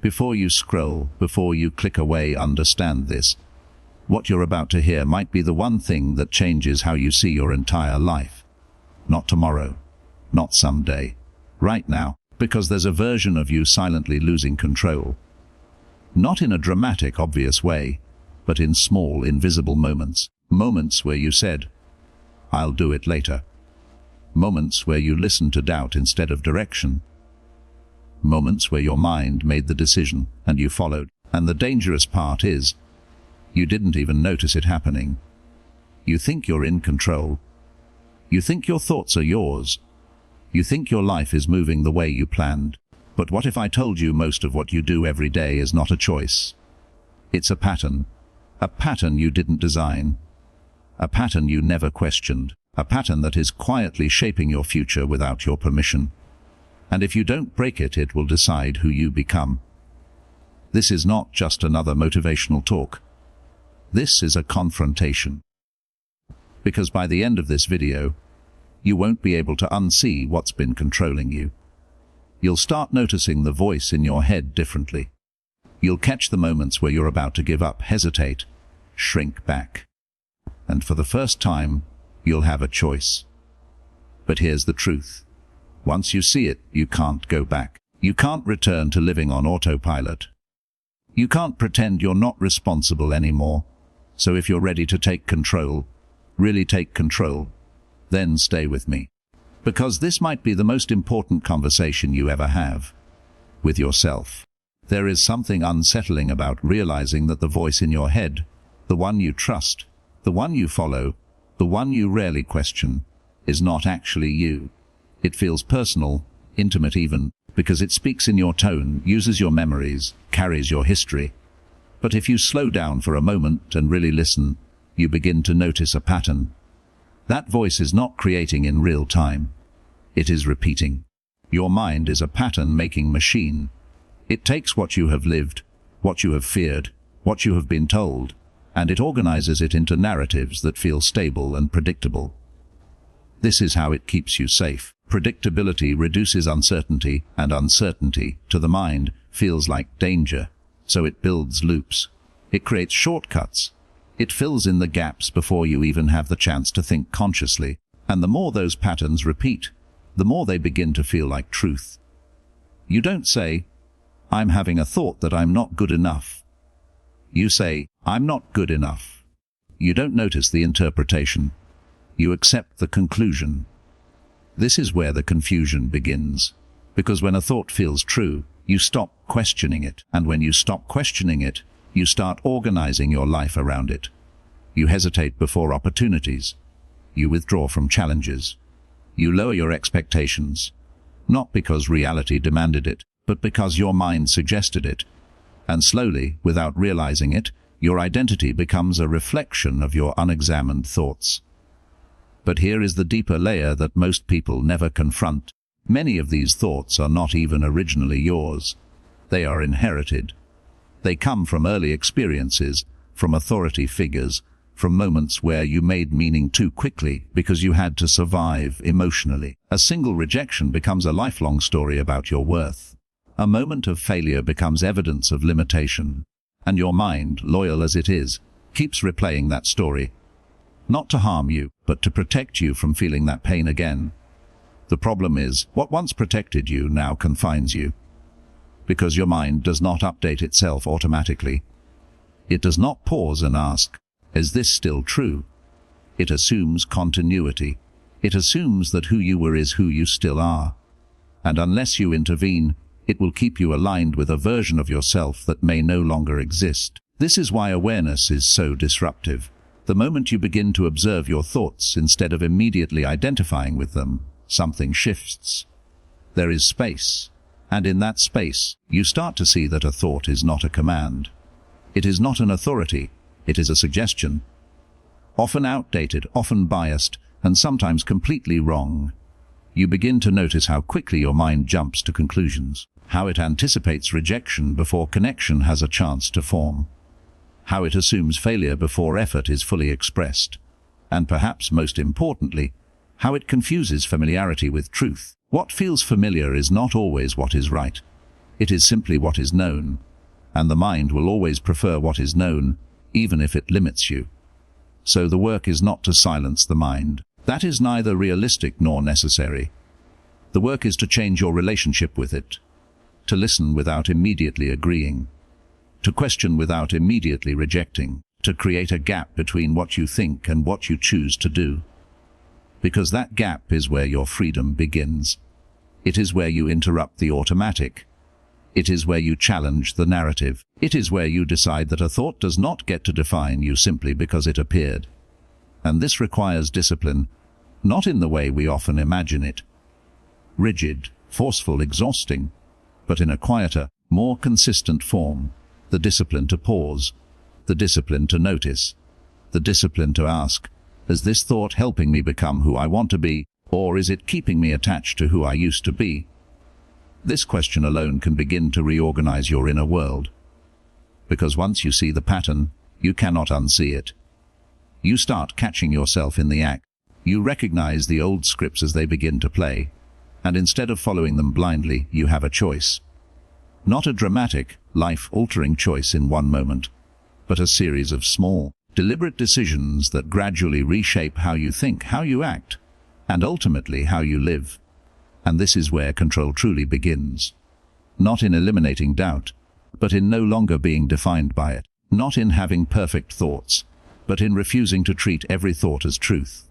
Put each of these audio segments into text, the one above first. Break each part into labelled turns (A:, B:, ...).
A: Before you scroll, before you click away, understand this. What you're about to hear might be the one thing that changes how you see your entire life. Not tomorrow, not someday, right now, because there's a version of you silently losing control. Not in a dramatic, obvious way, but in small, invisible moments. Moments where you said, "I'll do it later." Moments where you listened to doubt instead of direction. Moments where your mind made the decision and you followed. And the dangerous part is, you didn't even notice it happening. You think you're in control. You think your thoughts are yours. You think your life is moving the way you planned. But what if I told you most of what you do every day is not a choice? It's a pattern. A pattern you didn't design. A pattern you never questioned. A pattern that is quietly shaping your future without your permission. And if you don't break it, it will decide who you become. This is not just another motivational talk. This is a confrontation. Because by the end of this video, you won't be able to unsee what's been controlling you. You'll start noticing the voice in your head differently. You'll catch the moments where you're about to give up, hesitate, shrink back. And for the first time, you'll have a choice. But here's the truth. Once you see it, you can't go back. You can't return to living on autopilot. You can't pretend you're not responsible anymore. So if you're ready to take control, really take control, then stay with me. Because this might be the most important conversation you ever have with yourself. There is something unsettling about realizing that the voice in your head, the one you trust, the one you follow, the one you rarely question, is not actually you. It feels personal, intimate even, because it speaks in your tone, uses your memories, carries your history. But if you slow down for a moment and really listen, you begin to notice a pattern. That voice is not creating in real time. It is repeating. Your mind is a pattern-making machine. It takes what you have lived, what you have feared, what you have been told, and it organizes it into narratives that feel stable and predictable. This is how it keeps you safe. Predictability reduces uncertainty, and uncertainty, to the mind, feels like danger. So it builds loops. It creates shortcuts. It fills in the gaps before you even have the chance to think consciously. And the more those patterns repeat, the more they begin to feel like truth. You don't say, "I'm having a thought that I'm not good enough." You say, "I'm not good enough." You don't notice the interpretation. You accept the conclusion. This is where the confusion begins. Because when a thought feels true, you stop questioning it. And when you stop questioning it, you start organizing your life around it. You hesitate before opportunities. You withdraw from challenges. You lower your expectations. Not because reality demanded it, but because your mind suggested it. And slowly, without realizing it, your identity becomes a reflection of your unexamined thoughts. But here is the deeper layer that most people never confront. Many of these thoughts are not even originally yours. They are inherited. They come from early experiences, from authority figures, from moments where you made meaning too quickly because you had to survive emotionally. A single rejection becomes a lifelong story about your worth. A moment of failure becomes evidence of limitation. And your mind, loyal as it is, keeps replaying that story. Not to harm you, but to protect you from feeling that pain again. The problem is, what once protected you now confines you. Because your mind does not update itself automatically. It does not pause and ask, "Is this still true?" It assumes continuity. It assumes that who you were is who you still are. And unless you intervene, it will keep you aligned with a version of yourself that may no longer exist. This is why awareness is so disruptive. The moment you begin to observe your thoughts instead of immediately identifying with them, something shifts. There is space, and in that space, you start to see that a thought is not a command. It is not an authority, it is a suggestion. Often outdated, often biased, and sometimes completely wrong. You begin to notice how quickly your mind jumps to conclusions, how it anticipates rejection before connection has a chance to form, how it assumes failure before effort is fully expressed, and perhaps most importantly, how it confuses familiarity with truth. What feels familiar is not always what is right. It is simply what is known, and the mind will always prefer what is known, even if it limits you. So the work is not to silence the mind. That is neither realistic nor necessary. The work is to change your relationship with it, to listen without immediately agreeing, to question without immediately rejecting, to create a gap between what you think and what you choose to do. Because that gap is where your freedom begins. It is where you interrupt the automatic. It is where you challenge the narrative. It is where you decide that a thought does not get to define you simply because it appeared. And this requires discipline, not in the way we often imagine it. Rigid, forceful, exhausting, but in a quieter, more consistent form. The discipline to pause, the discipline to notice, the discipline to ask, is this thought helping me become who I want to be, or is it keeping me attached to who I used to be? This question alone can begin to reorganize your inner world. Because once you see the pattern, you cannot unsee it. You start catching yourself in the act. You recognize the old scripts as they begin to play, and instead of following them blindly, you have a choice. Not a dramatic, life-altering choice in one moment, but a series of small, deliberate decisions that gradually reshape how you think, how you act, and ultimately how you live. And this is where control truly begins. Not in eliminating doubt, but in no longer being defined by it. Not in having perfect thoughts, but in refusing to treat every thought as truth.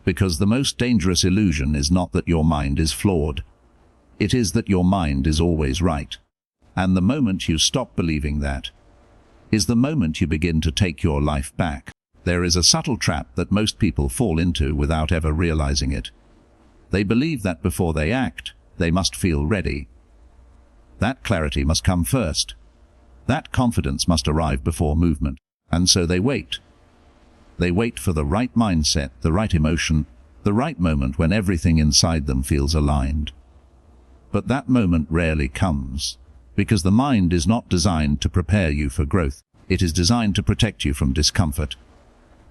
A: Because the most dangerous illusion is not that your mind is flawed. It is that your mind is always right. And the moment you stop believing that, is the moment you begin to take your life back. There is a subtle trap that most people fall into without ever realizing it. They believe that before they act, they must feel ready. That clarity must come first. That confidence must arrive before movement. And so they wait. They wait for the right mindset, the right emotion, the right moment when everything inside them feels aligned. But that moment rarely comes, because the mind is not designed to prepare you for growth. It is designed to protect you from discomfort.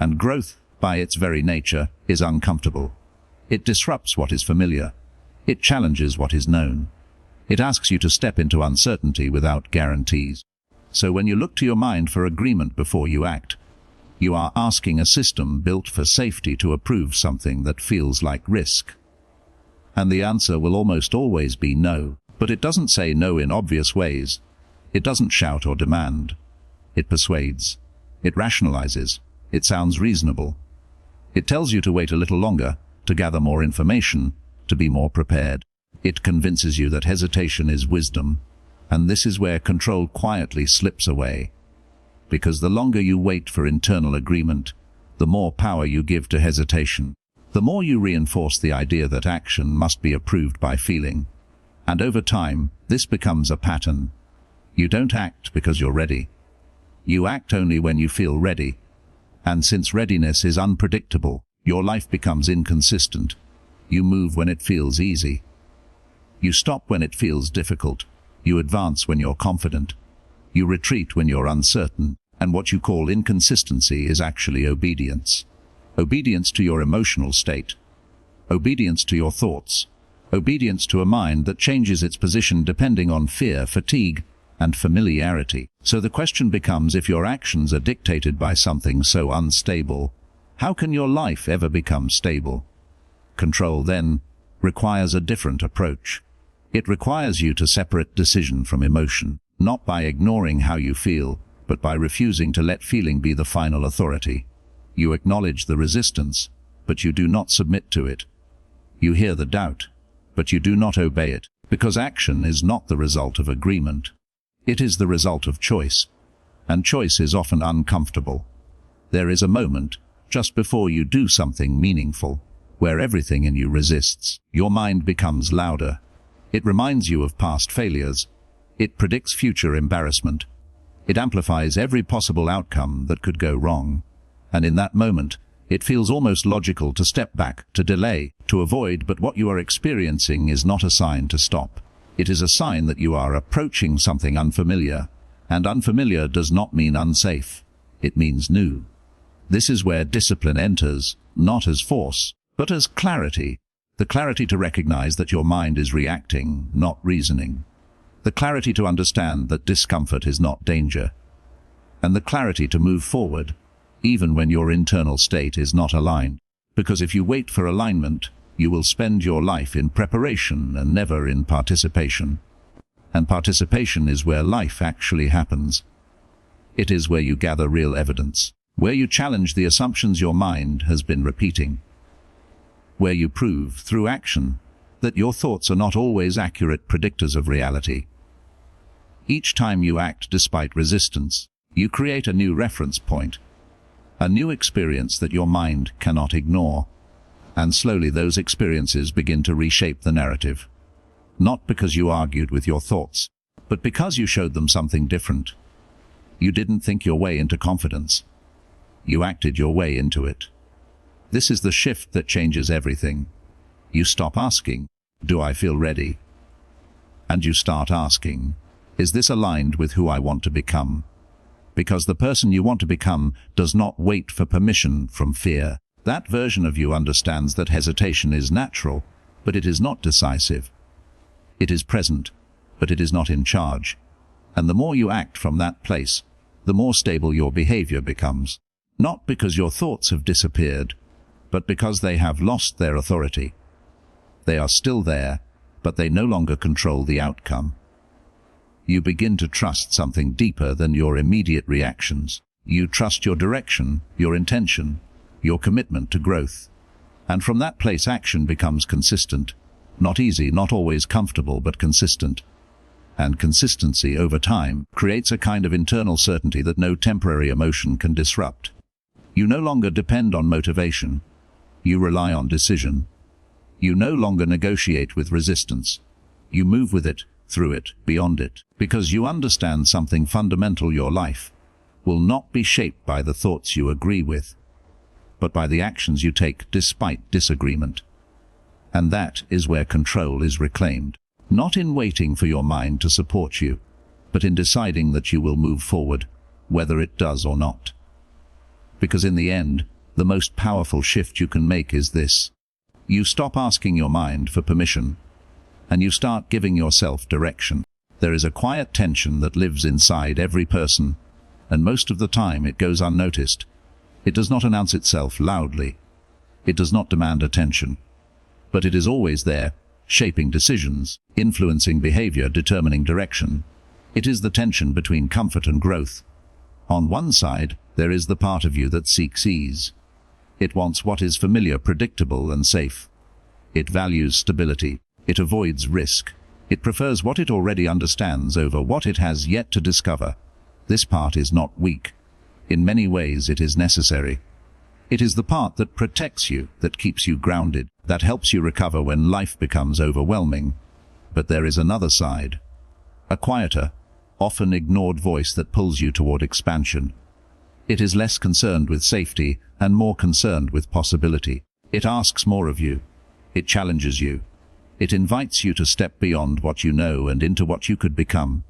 A: And growth, by its very nature, is uncomfortable. It disrupts what is familiar. It challenges what is known. It asks you to step into uncertainty without guarantees. So when you look to your mind for agreement before you act, you are asking a system built for safety to approve something that feels like risk. And the answer will almost always be no. But it doesn't say no in obvious ways. It doesn't shout or demand. It persuades. It rationalizes. It sounds reasonable. It tells you to wait a little longer, to gather more information, to be more prepared. It convinces you that hesitation is wisdom, and this is where control quietly slips away. Because the longer you wait for internal agreement, the more power you give to hesitation. The more you reinforce the idea that action must be approved by feeling. And over time, this becomes a pattern. You don't act because you're ready. You act only when you feel ready. And since readiness is unpredictable, your life becomes inconsistent. You move when it feels easy. You stop when it feels difficult. You advance when you're confident. You retreat when you're uncertain. And what you call inconsistency is actually obedience. Obedience to your emotional state. Obedience to your thoughts. Obedience to a mind that changes its position depending on fear, fatigue, and familiarity. So the question becomes, if your actions are dictated by something so unstable, how can your life ever become stable? Control, then, requires a different approach. It requires you to separate decision from emotion, not by ignoring how you feel, but by refusing to let feeling be the final authority. You acknowledge the resistance, but you do not submit to it. You hear the doubt, but you do not obey it, because action is not the result of agreement. It is the result of choice, and choice is often uncomfortable. There is a moment, just before you do something meaningful, where everything in you resists. Your mind becomes louder. It reminds you of past failures. It predicts future embarrassment. It amplifies every possible outcome that could go wrong. And in that moment, it feels almost logical to step back, to delay, to avoid, but what you are experiencing is not a sign to stop. It is a sign that you are approaching something unfamiliar, and unfamiliar does not mean unsafe. It means new. This is where discipline enters, not as force, but as clarity. The clarity to recognize that your mind is reacting, not reasoning. the clarity to understand that discomfort is not danger, and the clarity to move forward, even when your internal state is not aligned. Because if you wait for alignment, you will spend your life in preparation and never in participation. And participation is where life actually happens. It is where you gather real evidence, where you challenge the assumptions your mind has been repeating, where you prove, through action, that your thoughts are not always accurate predictors of reality. Each time you act despite resistance, you create a new reference point, a new experience that your mind cannot ignore, and slowly those experiences begin to reshape the narrative. Not because you argued with your thoughts, but because you showed them something different. You didn't think your way into confidence. You acted your way into it. This is the shift that changes everything. You stop asking, "Do I feel ready?" And you start asking, "Is this aligned with who I want to become?" Because the person you want to become does not wait for permission from fear. That version of you understands that hesitation is natural, but it is not decisive. It is present, but it is not in charge. And the more you act from that place, the more stable your behavior becomes. Not because your thoughts have disappeared, but because they have lost their authority. They are still there, but they no longer control the outcome. You begin to trust something deeper than your immediate reactions. You trust your direction, your intention, your commitment to growth. And from that place action becomes consistent. Not easy, not always comfortable, but consistent. And consistency over time creates a kind of internal certainty that no temporary emotion can disrupt. You no longer depend on motivation. You rely on decision. You no longer negotiate with resistance. You move with it, through it, beyond it, because you understand something fundamental: your life will not be shaped by the thoughts you agree with, but by the actions you take despite disagreement. And that is where control is reclaimed, not in waiting for your mind to support you, but in deciding that you will move forward, whether it does or not. Because in the end, the most powerful shift you can make is this: you stop asking your mind for permission, and you start giving yourself direction. There is a quiet tension that lives inside every person, and most of the time it goes unnoticed. It does not announce itself loudly. It does not demand attention. But it is always there, shaping decisions, influencing behavior, determining direction. It is the tension between comfort and growth. On one side, there is the part of you that seeks ease. It wants what is familiar, predictable, and safe. It values stability. It avoids risk. It prefers what it already understands over what it has yet to discover. This part is not weak. In many ways it is necessary. It is the part that protects you, that keeps you grounded, that helps you recover when life becomes overwhelming. But there is another side. A quieter, often ignored voice that pulls you toward expansion. It is less concerned with safety and more concerned with possibility. It asks more of you. It challenges you. It invites you to step beyond what you know and into what you could become.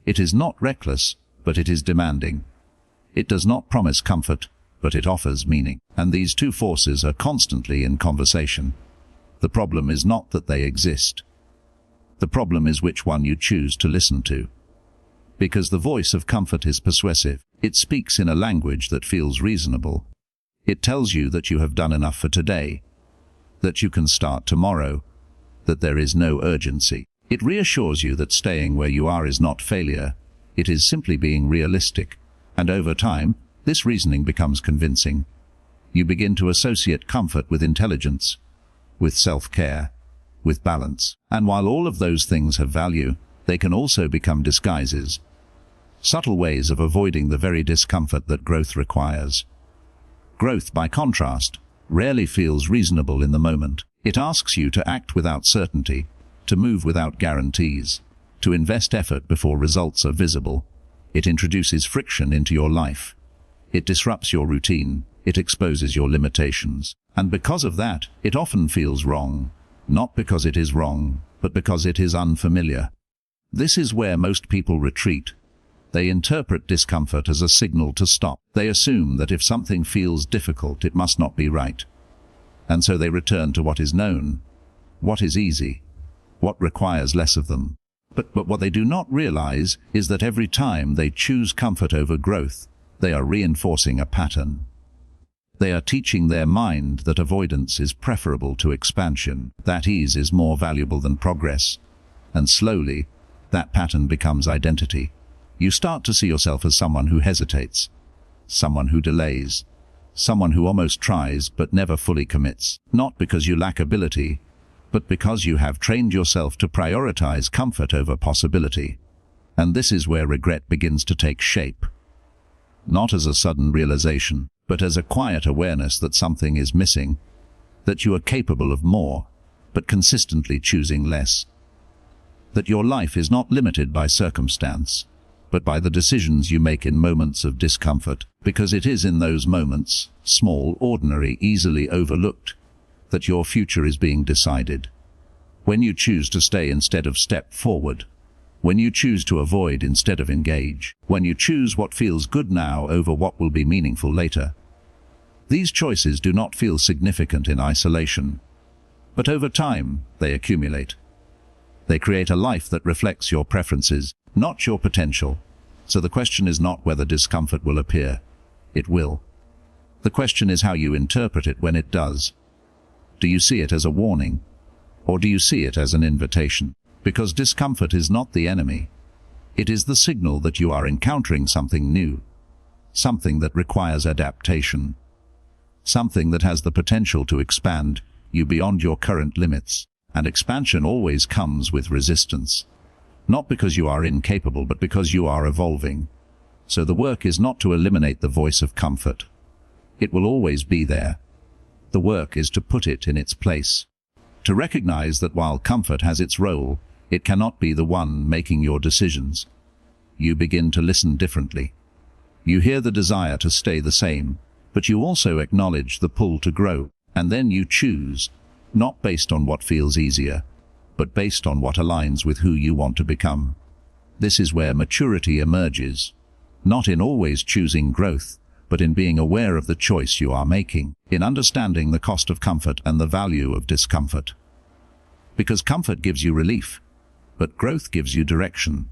A: It is not reckless, but it is demanding. It does not promise comfort, but it offers meaning. And these two forces are constantly in conversation. The problem is not that they exist. The problem is which one you choose to listen to. Because the voice of comfort is persuasive. It speaks in a language that feels reasonable. It tells you that you have done enough for today, that you can start tomorrow, that there is no urgency. It reassures you that staying where you are is not failure. It is simply being realistic. And over time, this reasoning becomes convincing. You begin to associate comfort with intelligence, with self-care, with balance. And while all of those things have value, they can also become disguises, subtle ways of avoiding the very discomfort that growth requires. Growth, by contrast, rarely feels reasonable in the moment. It asks you to act without certainty, to move without guarantees, to invest effort before results are visible. It introduces friction into your life. It disrupts your routine. It exposes your limitations. And because of that, it often feels wrong. Not because it is wrong, but because it is unfamiliar. This is where most people retreat. They interpret discomfort as a signal to stop. They assume that if something feels difficult, it must not be right. And so they return to what is known, what is easy, what requires less of them. But what they do not realize is that every time they choose comfort over growth, they are reinforcing a pattern. They are teaching their mind that avoidance is preferable to expansion, that ease is more valuable than progress. And slowly, that pattern becomes identity. You start to see yourself as someone who hesitates, someone who delays, someone who almost tries but never fully commits, not because you lack ability, but because you have trained yourself to prioritize comfort over possibility. And this is where regret begins to take shape. Not as a sudden realization, but as a quiet awareness that something is missing, that you are capable of more, but consistently choosing less. That your life is not limited by circumstance, but by the decisions you make in moments of discomfort, because it is in those moments, small, ordinary, easily overlooked, that your future is being decided. When you choose to stay instead of step forward, when you choose to avoid instead of engage, when you choose what feels good now over what will be meaningful later. These choices do not feel significant in isolation, but over time they accumulate. They create a life that reflects your preferences, not your potential. So the question is not whether discomfort will appear. It will. The question is how you interpret it when it does. Do you see it as a warning, or do you see it as an invitation? Because discomfort is not the enemy. It is the signal that you are encountering something new, something that requires adaptation, something that has the potential to expand you beyond your current limits. And expansion always comes with resistance, not because you are incapable, but because you are evolving. So the work is not to eliminate the voice of comfort. It will always be there. The work is to put it in its place, to recognize that while comfort has its role, it cannot be the one making your decisions. You begin to listen differently. You hear the desire to stay the same, but you also acknowledge the pull to grow, and then you choose, not based on what feels easier, but based on what aligns with who you want to become. This is where maturity emerges, not in always choosing growth, but in being aware of the choice you are making, in understanding the cost of comfort and the value of discomfort. Because comfort gives you relief, but growth gives you direction.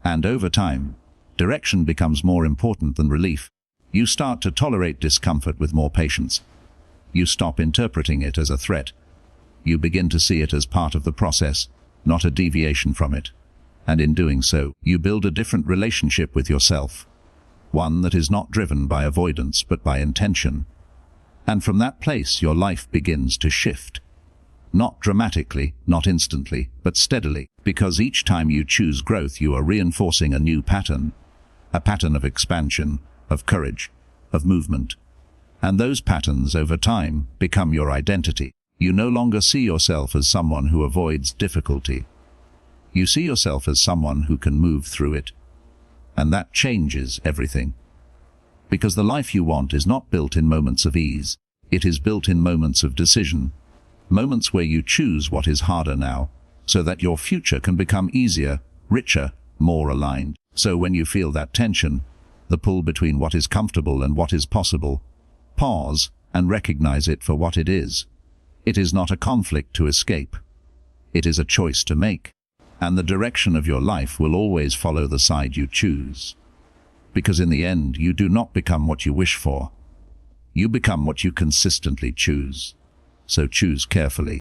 A: And over time, direction becomes more important than relief. You start to tolerate discomfort with more patience. You stop interpreting it as a threat. You begin to see it as part of the process, not a deviation from it. And in doing so, you build a different relationship with yourself. One that is not driven by avoidance but by intention. And from that place your life begins to shift. Not dramatically, not instantly, but steadily, because each time you choose growth you are reinforcing a new pattern. A pattern of expansion, of courage, of movement. And those patterns over time become your identity. You no longer see yourself as someone who avoids difficulty. You see yourself as someone who can move through it. And that changes everything. Because the life you want is not built in moments of ease. It is built in moments of decision. Moments where you choose what is harder now, so that your future can become easier, richer, more aligned. So when you feel that tension, the pull between what is comfortable and what is possible, pause and recognize it for what it is. It is not a conflict to escape. It is a choice to make. And the direction of your life will always follow the side you choose. Because in the end, you do not become what you wish for. You become what you consistently choose. So choose carefully.